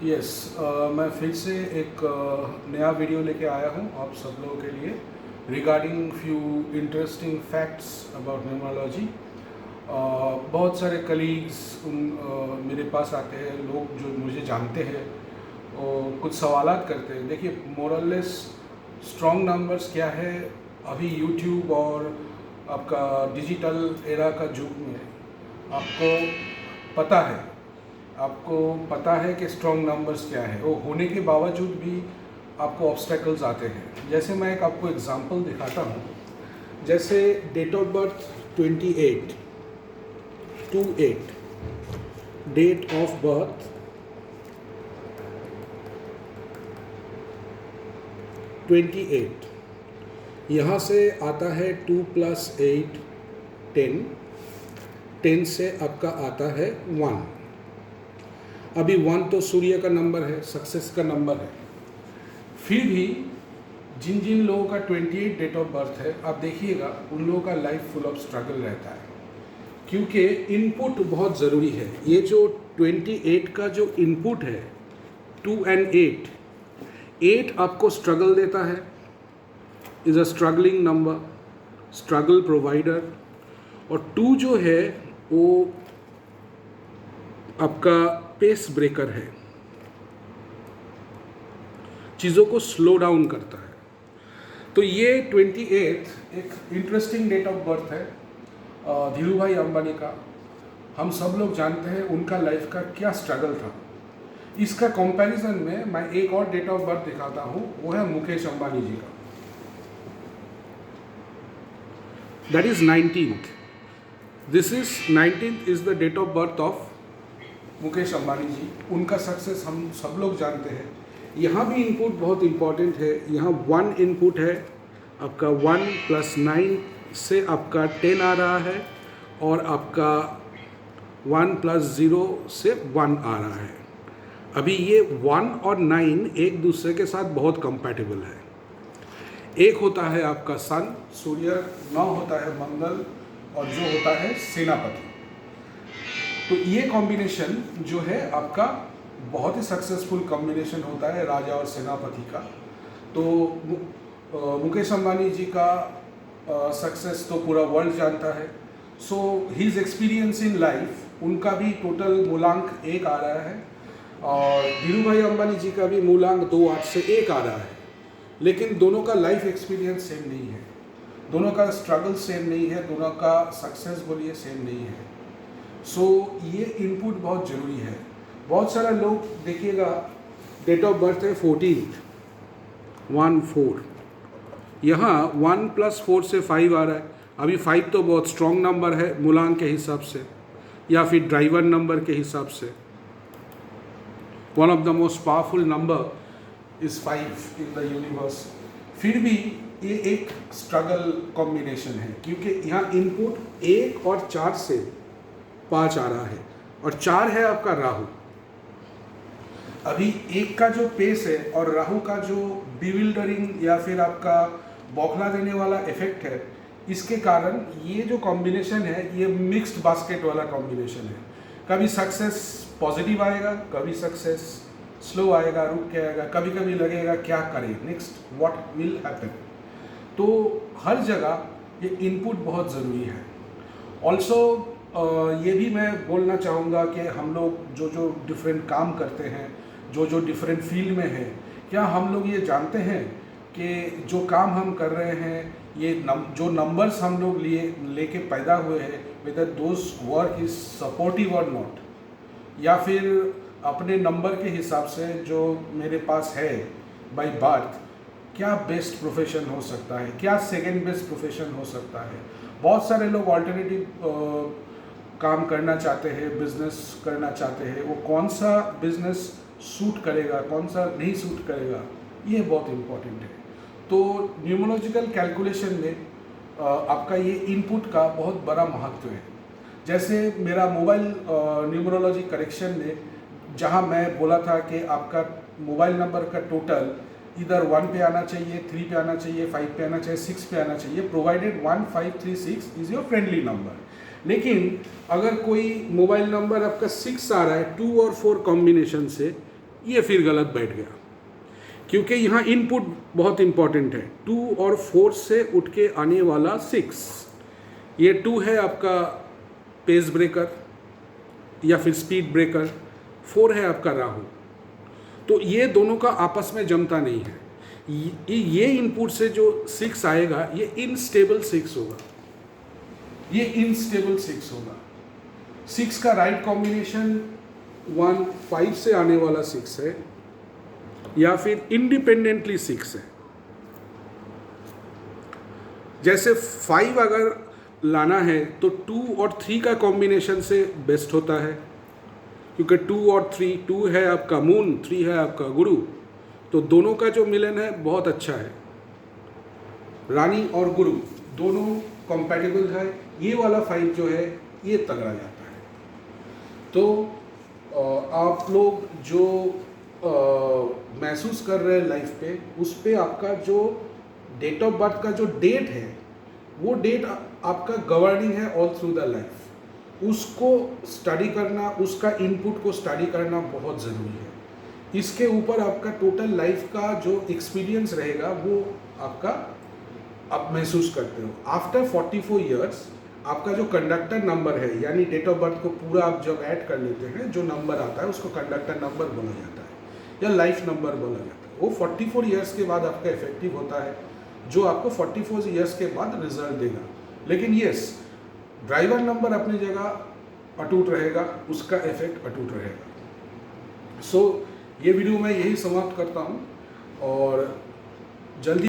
Yes, मैं फिर से एक नया वीडियो लेके आया हूँ आप सब लोगों के लिए regarding few interesting facts about numerology. बहुत सारे कलीग्स मेरे पास आते हैं, लोग जो मुझे जानते हैं और कुछ सवालात करते हैं। देखिए, मोरलेस स्ट्रॉन्ग नंबर्स क्या है अभी यूट्यूब और आपका डिजिटल एरा का युग में आपको पता है कि स्ट्रॉन्ग नंबर्स क्या है। वो होने के बावजूद भी आपको ऑब्स्टेकल्स आते हैं। जैसे मैं एक आपको एग्जांपल दिखाता हूँ। जैसे date of birth 28 date of birth 28, यहाँ से आता है 2 + 8 10, 10 से आपका आता है 1। अभी 1 तो सूर्य का नंबर है, सक्सेस का नंबर है। फिर भी जिन जिन लोगों का 28 डेट ऑफ बर्थ है, आप देखिएगा उन लोगों का लाइफ फुल ऑफ स्ट्रगल रहता है, क्योंकि इनपुट बहुत ज़रूरी है। ये जो 28 का जो इनपुट है 2 और 8 आपको स्ट्रगल देता है, is a struggling number, struggle provider. और 2 जो है वो आपका पेस ब्रेकर है, चीज़ों को स्लो डाउन करता है। तो ये 28 एक इंटरेस्टिंग डेट ऑफ बर्थ है धीरू भाई अंबानी का। हम सब लोग जानते हैं उनका लाइफ का क्या स्ट्रगल था। इसका कंपैरिजन में मैं एक और डेट ऑफ बर्थ दिखाता हूँ, वो है मुकेश अंबानी जी का। That is 19th। This is 19th is the date of birth of Mukesh Ambani ji. उनका सक्सेस हम सब लोग जानते हैं। यहाँ भी इनपुट बहुत इम्पॉर्टेंट है। यहाँ 1 इनपुट है आपका, 1 + 9 से आपका 10 आ रहा है, और आपका 1 + 0 से 1 आ रहा है। अभी ये 1 और 9 एक दूसरे के साथ बहुत कंपैटिबल है। एक होता है आपका सन सूर्य, 9 होता है मंगल, और जो होता है सेनापति। तो ये कॉम्बिनेशन जो है आपका बहुत ही सक्सेसफुल कॉम्बिनेशन होता है राजा और सेनापति का। तो मुकेश अंबानी जी का सक्सेस तो पूरा वर्ल्ड जानता है। So his experience in life, उनका भी टोटल मूलांक 1 आ रहा है, और धीरू भाई अंबानी जी का भी मूलांक 2 8 से 1 आ रहा है। लेकिन दोनों का लाइफ एक्सपीरियंस सेम नहीं है, दोनों का स्ट्रगल सेम नहीं है, दोनों का सक्सेस बोलिए सेम नहीं है। सो ये इनपुट बहुत ज़रूरी है। बहुत सारे लोग देखिएगा डेट ऑफ बर्थ है 14th 14, यहाँ 1 + 4 से 5 आ रहा है। अभी 5 तो बहुत स्ट्रॉन्ग नंबर है मूलांक के हिसाब से, या फिर ड्राइवर नंबर के हिसाब से। One of the most powerful number is 5 in the universe. फिर भी ये एक स्ट्रगल कॉम्बिनेशन है, क्योंकि यहाँ इनपुट 1 और 4 से 5 आ रहा है, और 4 है आपका राहु। अभी 1 का जो पेस है और राहु का जो बिविल्डरिंग या फिर आपका बौखला देने वाला इफेक्ट है, इसके कारण ये जो कॉम्बिनेशन है ये मिक्स्ड बास्केट वाला कॉम्बिनेशन है। कभी सक्सेस पॉजिटिव आएगा, कभी सक्सेस स्लो आएगा, रुक के आएगा, कभी कभी लगेगा क्या करें नेक्स्ट, व्हाट विल हैपन। तो हर जगह ये इनपुट बहुत ज़रूरी है। ऑल्सो ये भी मैं बोलना चाहूँगा कि हम लोग जो जो डिफरेंट काम करते हैं, जो जो डिफरेंट फील्ड में हैं, क्या हम लोग ये जानते हैं कि जो काम हम कर रहे हैं, ये जो नंबर्स हम लोग लेके पैदा हुए हैं, whether those work is supportive और नॉट, या फिर अपने नंबर के हिसाब से जो मेरे पास है बाय बर्थ, क्या बेस्ट प्रोफेशन हो सकता है, क्या सेकंड बेस्ट प्रोफेशन हो सकता है। बहुत सारे लोग ऑल्टरनेटिव काम करना चाहते हैं, बिजनेस करना चाहते हैं। वो कौन सा बिजनेस सूट करेगा, कौन सा नहीं सूट करेगा, ये बहुत इम्पॉर्टेंट है। तो न्यूमरोलॉजिकल कैलकुलेशन में आपका ये इनपुट का बहुत बड़ा महत्व है। जैसे मेरा मोबाइल न्यूमरोलॉजी करेक्शन में जहाँ मैं बोला था कि आपका मोबाइल नंबर का टोटल इधर 1 पे आना चाहिए, 3 पे आना चाहिए, 5 पे आना चाहिए, 6 पे आना चाहिए, provided 1 5 3 6 is your friendly number. लेकिन अगर कोई मोबाइल नंबर आपका 6 आ रहा है 2 और 4 कॉम्बिनेशन से, ये फिर गलत बैठ गया, क्योंकि यहाँ इनपुट बहुत इंपॉर्टेंट है। 2 और 4 से उठ के आने वाला 6, ये 2 है आपका पेस ब्रेकर या फिर स्पीड ब्रेकर, 4 है आपका राहु। तो ये दोनों का आपस में जमता नहीं है। ये इनपुट से जो 6 आएगा ये इनस्टेबल 6 होगा, ये इनस्टेबल 6 होगा। 6 का राइट कॉम्बिनेशन 1 5 से आने वाला 6 है या फिर इंडिपेंडेंटली 6 है। जैसे 5 अगर लाना है तो 2 और 3 का कॉम्बिनेशन से बेस्ट होता है, क्योंकि 2 और 3, 2 है आपका मून, 3 है आपका गुरु, तो दोनों का जो मिलन है बहुत अच्छा है। रानी और गुरु दोनों कंपैटिबल है। ये वाला 5 जो है ये तगड़ा जाता है। तो आप लोग जो महसूस कर रहे हैं लाइफ पे, उस पे आपका जो डेट ऑफ बर्थ का जो डेट है वो डेट आपका गवर्निंग है ऑल थ्रू द लाइफ। उसको स्टडी करना, उसका इनपुट को स्टडी करना बहुत ज़रूरी है। इसके ऊपर आपका टोटल लाइफ का जो एक्सपीरियंस रहेगा वो आपका आप महसूस करते हो। आफ्टर 44 ईयर्स आपका जो कंडक्टर नंबर है, यानी डेट ऑफ बर्थ को पूरा आप जब ऐड कर लेते हैं, जो नंबर आता है उसको कंडक्टर नंबर बोला जाता है या लाइफ नंबर बोला जाता है। वो 44 ईयर्स के बाद आपका इफेक्टिव होता है, जो आपको 44 ईयर्स के बाद रिजल्ट देगा। लेकिन यस, ड्राइवर नंबर अपनी जगह अटूट रहेगा, उसका इफेक्ट अटूट रहेगा। सो ये वीडियो मैं यही समाप्त करता हूँ और जल्दी